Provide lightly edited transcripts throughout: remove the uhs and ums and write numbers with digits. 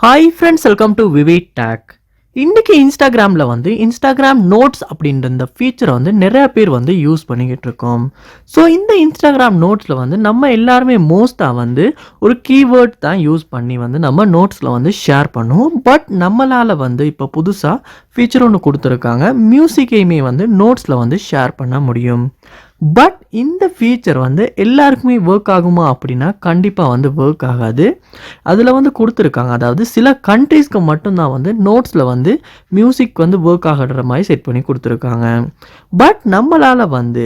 Hi friends, welcome to VividTech. இன்றைக்கி இன்ஸ்டாகிராமில் வந்து இன்ஸ்டாகிராம் நோட்ஸ் அப்படின்ற இந்த ஃபீச்சரை வந்து நிறையா பேர் வந்து யூஸ் பண்ணிக்கிட்டு இருக்கோம். ஸோ இந்த இன்ஸ்டாகிராம் நோட்ஸில் வந்து நம்ம எல்லாருமே மோஸ்ட்டாக வந்து ஒரு கீவேர்ட் தான் யூஸ் பண்ணி வந்து நம்ம நோட்ஸில் வந்து ஷேர் பண்ணுவோம். பட் நம்மளால் வந்து இப்போ புதுசாக ஃபீச்சர் ஒன்று கொடுத்துருக்காங்க. மியூசிக்கையுமே வந்து நோட்ஸில் வந்து ஷேர் பண்ண முடியும். பட் இந்த ஃபீச்சர் வந்து எல்லாருக்குமே ஒர்க் ஆகுமா அப்படின்னா கண்டிப்பாக வந்து ஒர்க் ஆகாது. அதில் வந்து கொடுத்துருக்காங்க, அதாவது சில கண்ட்ரீஸ்க்கு மட்டும்தான் வந்து நோட்ஸில் வந்து மியூசிக் வந்து ஒர்க் ஆகிற மாதிரி செட் பண்ணி கொடுத்துருக்காங்க. பட் நம்மளால் வந்து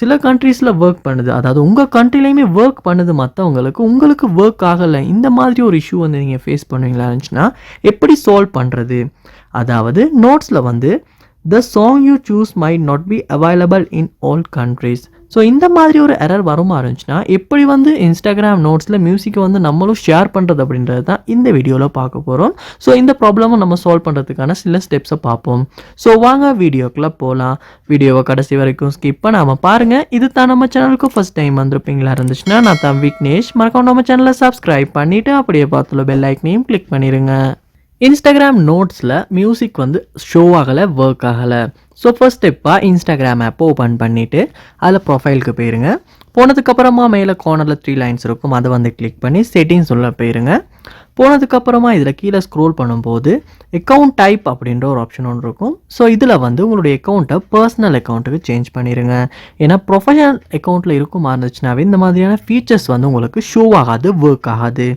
சில கண்ட்ரீஸில் ஒர்க் பண்ணுது, அதாவது உங்கள் கண்ட்ரிலையுமே ஒர்க் பண்ணுது மற்றவங்களுக்கு, உங்களுக்கு ஒர்க் ஆகலை, இந்த மாதிரி ஒரு இஷ்யூ வந்து நீங்கள் ஃபேஸ் பண்ணுவீங்களா இருந்துச்சுன்னா எப்படி சால்வ் பண்ணுறது? அதாவது நோட்ஸில் வந்து the song you choose might not be available in all countries. So இந்த மாதிரி ஒரு எரர் வருமா இருந்துச்சுன்னா எப்படி வந்து இன்ஸ்டாகிராம் நோட்ஸில் மியூசிக்கை வந்து நம்மளும் ஷேர் பண்ணுறது அப்படின்றது தான் இந்த வீடியோவில் பார்க்க போகிறோம். ஸோ இந்த ப்ராப்ளமை நம்ம சால்வ் பண்ணுறதுக்கான சில ஸ்டெப்ஸை பார்ப்போம். ஸோ வாங்க வீடியோக்குள்ளே போகலாம். வீடியோவை கடைசி வரைக்கும் ஸ்கிப் பண்ணாமல் பாருங்கள். இது தான் நம்ம சேனலுக்கு ஃபஸ்ட் டைம் வந்திருப்பீங்களா இருந்துச்சுன்னா நான் தான் விக்னேஷ். மறக்காம நம்ம சேனலை சப்ஸ்கிரைப் பண்ணிவிட்டு அப்படியே பார்த்துள்ள பெல் ஐக்கனையும் கிளிக் பண்ணிடுங்க. இன்ஸ்டாகிராம் நோட்ஸில் மியூசிக் வந்து ஷோ ஆகலை, ஒர்க் ஆகலை. ஸோ ஃபர்ஸ்ட் ஸ்டெப்பாக இன்ஸ்டாகிராம் ஆப்பை ஓப்பன் பண்ணிவிட்டு அதில் ப்ரொஃபைலுக்கு போயிருங்க. போனதுக்கப்புறமா மேலே கார்னரில் 3 லைன்ஸ் இருக்கும், அதை வந்து கிளிக் பண்ணி செட்டிங்ஸ் உள்ள போயிருங்க. போனதுக்கப்புறமா இதில் கீழே ஸ்க்ரோல் பண்ணும்போது அக்கௌண்ட் டைப் அப்படின்ற ஒரு ஆப்ஷன் ஒன்று இருக்கும். ஸோ இதில் வந்து உங்களுடைய அக்கௌண்ட்டை பர்சனல் அக்கௌண்ட்டுக்கு சேஞ்ச் பண்ணிடுங்க. ஏன்னா ப்ரொஃபஷனல் அக்கௌண்ட்டில் இருக்குமா இருந்துச்சுனாவே இந்த மாதிரியான ஃபீச்சர்ஸ் வந்து உங்களுக்கு ஷோ ஆகாது, ஒர்க் ஆகாது.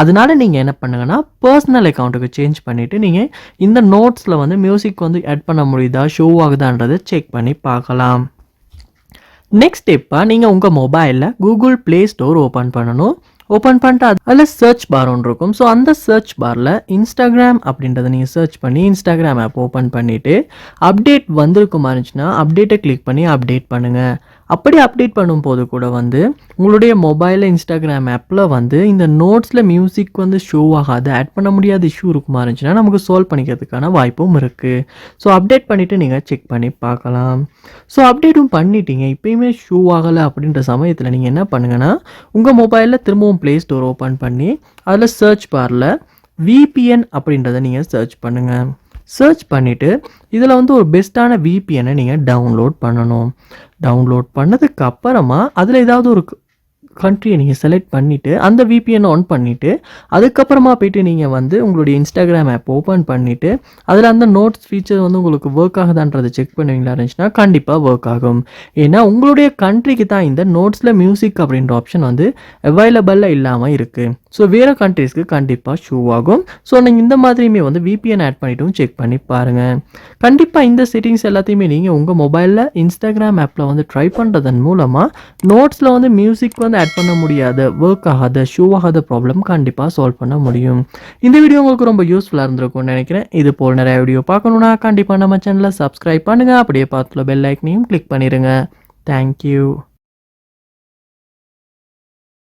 அதனால நீங்கள் என்ன பண்ணுங்கன்னா பர்சனல் அக்கௌண்ட்டுக்கு சேஞ்ச் பண்ணிவிட்டு நீங்கள் இந்த நோட்ஸில் வந்து மியூசிக் வந்து ஆட் பண்ண முடியுதா, ஷோ ஆகுதான்றதை செக் பண்ணி பார்க்கலாம். நெக்ஸ்ட் ஸ்டெப்பாக நீங்கள் உங்கள் மொபைலில் கூகுள் ப்ளே ஸ்டோர் ஓப்பன் பண்ணணும். ஓப்பன் பண்ணிட்டு அதில் சர்ச் பார் ஒன்று இருக்கும். ஸோ அந்த சர்ச் பாரில் இன்ஸ்டாகிராம் அப்படின்றத நீங்கள் சர்ச் பண்ணி இன்ஸ்டாகிராம் ஆப் ஓப்பன் பண்ணிவிட்டு அப்டேட் வந்திருக்குமா இருந்துச்சுன்னா அப்டேட்டை கிளிக் பண்ணி அப்டேட் பண்ணுங்கள். அப்படி அப்டேட் பண்ணும்போது கூட வந்து உங்களுடைய மொபைலில் இன்ஸ்டாகிராம் ஆப்பில் வந்து இந்த நோட்ஸில் மியூசிக் வந்து ஷோ ஆகாது, ஆட் பண்ண முடியாத இஷ்யூ இருக்குமா இருந்துச்சுன்னா நமக்கு சால்வ் பண்ணிக்கிறதுக்கான வாய்ப்பும் இருக்குது. ஸோ அப்டேட் பண்ணிவிட்டு நீங்கள் செக் பண்ணி பார்க்கலாம். ஸோ அப்டேட்டும் பண்ணிட்டீங்க, இப்போயுமே ஷோ ஆகலை அப்படின்ற சமயத்தில் நீங்கள் என்ன பண்ணுங்கன்னா உங்கள் மொபைலில் திரும்பவும் ப்ளே ஸ்டோர் ஓப்பன் பண்ணி அதில் சர்ச் பாரில் VPN அப்படின்றத நீங்கள் சர்ச் பண்ணுங்கள். சர்ச் பண்ணிவிட்டு இதில் வந்து ஒரு பெஸ்ட்டான VPNனை நீங்கள் டவுன்லோட் பண்ணணும். டவுன்லோட் பண்ணதுக்கு அப்புறமா அதில் ஏதாவது ஒரு கண்ட்ரியை நீங்கள் செலக்ட் பண்ணிவிட்டு அந்த VPN ஆன் பண்ணிவிட்டு அதுக்கப்புறமா போய்ட்டு நீங்கள் வந்து உங்களுடைய இன்ஸ்டாகிராம் ஆப் ஓப்பன் பண்ணிவிட்டு அதில் அந்த நோட்ஸ் ஃபீச்சர் வந்து உங்களுக்கு ஒர்க் ஆகுதான்றதை செக் பண்ணுவீங்களா இருந்துச்சுன்னா கண்டிப்பாக ஒர்க் ஆகும். ஏன்னா உங்களுடைய கண்ட்ரிக்கு தான் இந்த நோட்ஸில் மியூசிக் அப்படின்ற ஆப்ஷன் வந்து அவைலபிளாக இல்லாமல் இருக்குது. ஸோ வேறு கண்ட்ரீஸ்க்கு கண்டிப்பாக ஷோ ஆகும். ஸோ நீங்கள் இந்த மாதிரியுமே வந்து VPN ஆட் பண்ணிவிட்டும் செக் பண்ணி பாருங்கள். கண்டிப்பாக இந்த செட்டிங்ஸ் எல்லாத்தையுமே நீங்கள் உங்கள் மொபைலில் இன்ஸ்டாகிராம் ஆப்பில் வந்து ட்ரை பண்ணுறதன் மூலமாக நோட்ஸில் வந்து மியூசிக் வந்து ஆட் பண்ண முடியாத, ஒர்க் ஆகாத, ஷோ ஆகாத ப்ராப்ளம் கண்டிப்பாக சால்வ் பண்ண முடியும். இந்த வீடியோ உங்களுக்கு ரொம்ப யூஸ்ஃபுல்லாக இருந்திருக்கும்னு நினைக்கிறேன். இது போல் நிறைய வீடியோ பார்க்கணுன்னா கண்டிப்பாக நம்ம சேனலை சப்ஸ்கிரைப் பண்ணுங்கள். அப்படியே பார்த்துள்ள பெல் ஐக்கனையும் கிளிக் பண்ணிடுங்க. தேங்க்யூ.